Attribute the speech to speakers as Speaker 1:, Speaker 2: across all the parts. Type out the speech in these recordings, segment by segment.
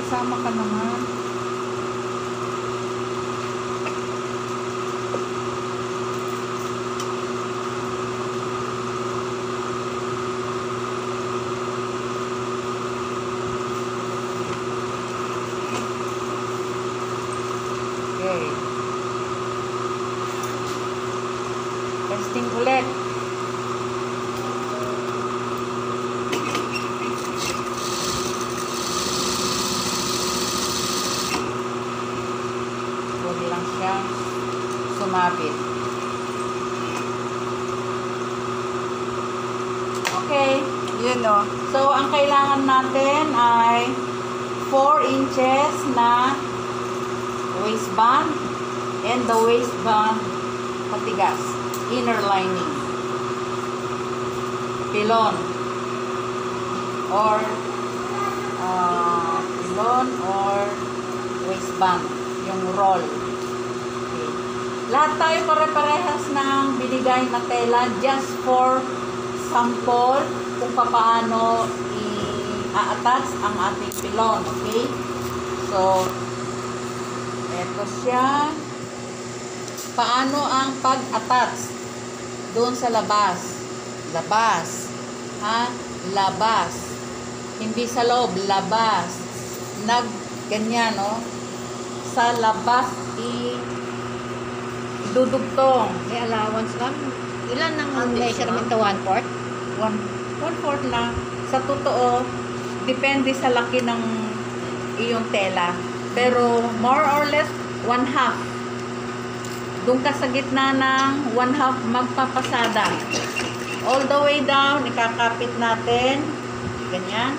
Speaker 1: Sama ka naman. Okay. Testing ulit. Huwag lang siya sumabit. Okay.
Speaker 2: Yun o.
Speaker 1: So, ang kailangan natin ay 4 inches na waistband and the waistband patigas, inner lining, pilon or waistband, yung roll. Okay. Lahat tayo pare-parehas ng binigay na tela just for sample kung paano i-attach ang ating pilon. Okay? So, eto siya. Paano ang pag-attach doon sa labas? Labas. Ha? Labas. Hindi sa loob. Labas. Ganyan, no? Sa labas, idudugtong.
Speaker 2: May allowance lang. Ilan ang measurement to 1/4?
Speaker 1: 1/4 lang. Sa totoo, depende sa laki ng iyong tela. Pero, more or less, 1/2. Doon ka sa gitna ng 1/2 magpapasada. All the way down, ikakapit natin. Ganyan.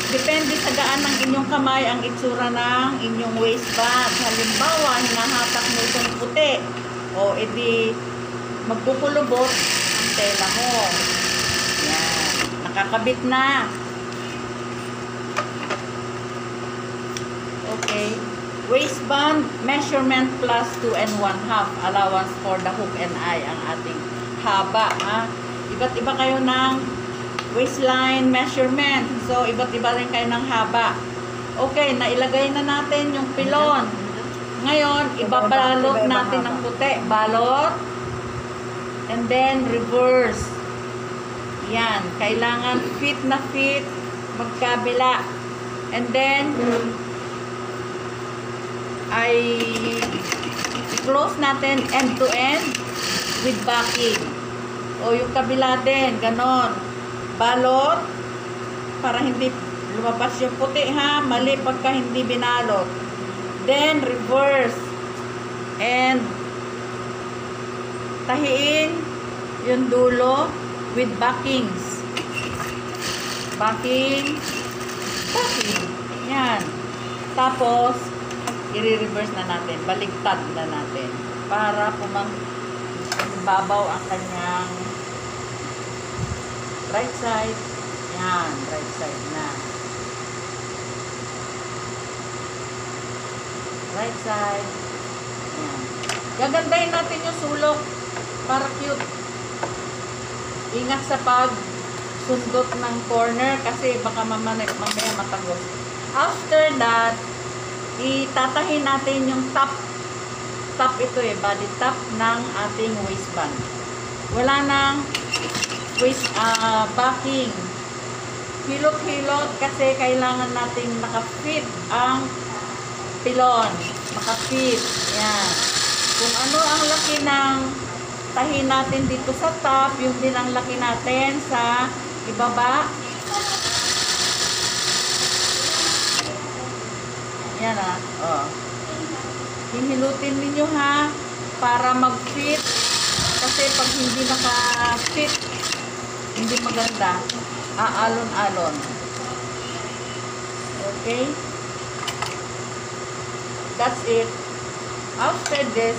Speaker 1: Depende sa gaan ng inyong kamay ang itsura ng inyong waistband. Halimbawa, hinahatak mo itong puti. O, edi, magkukulubot ang tela mo. Yan. Nakakabit na. Okay. Waistband measurement plus 2 1/2 allowance for the hook and eye ang ating haba. Ha? Iba't iba kayo ng waistline measurement. So, iba't iba rin kayo ng haba. Okay, nailagay na natin yung pilon. Ngayon, ibabalot natin ng puti. Balot. And then, reverse. Yan. Kailangan fit na fit. Magkabila. And then, ay close natin end to end with backing. O yung kabila din, ganon. Balot para hindi lumabas yung puti, ha. Mali pagka hindi binalot. Then reverse and tahiin yung dulo with backings. Backing. Yan. Tapos i-reverse na natin, baligtad na natin para babaw ang kanyang right side. Yan, right side na. Right side. Yan. Gagandahin natin yung sulok para cute. Ingat sa sundot ng corner kasi baka mamaya matagos. After that, itatahin natin yung top ito body top ng ating waistband. Wala nang backing. Hilot-hilot kasi kailangan nating nakafit ang pilon. Makafit. Yan. Kung ano ang laki ng tahin natin dito sa top, yung din ang laki natin sa ibaba. Yan oh. Hinilutin ninyo, ha, para mag-fit. Kasi pag hindi naka-fit, hindi maganda. Aalon-alon. Okay? That's it. After this,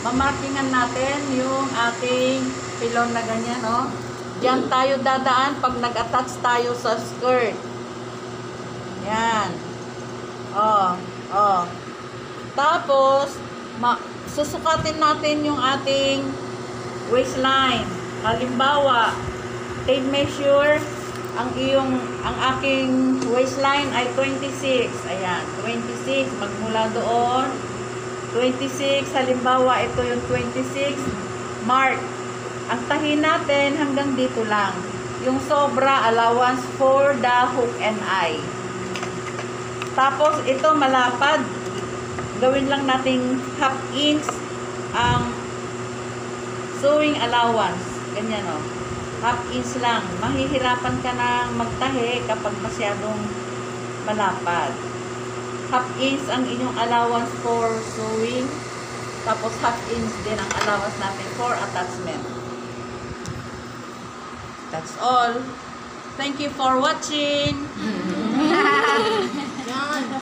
Speaker 1: mamarkingan natin yung ating pilon na ganyan, no? Diyan tayo dadaan pag nag-attach tayo sa skirt. Yan. Tapos, susukatin natin yung ating waistline. Halimbawa, tape measure ang aking waistline ay 26. Ayan, 26. Magmula doon, 26. Halimbawa, ito yung 26. Mark. Ang tahi natin hanggang dito lang. Yung sobra, allowance for the hook and eye. Tapos, ito malapad. Gawin lang nating half inch ang sewing allowance. Ganyan o. Half inch lang. Mahihirapan ka na magtahi kapag masyadong malapad. Half inch ang inyong allowance for sewing. Tapos half inch din ang allowance natin for attachment. That's all. Thank you for watching.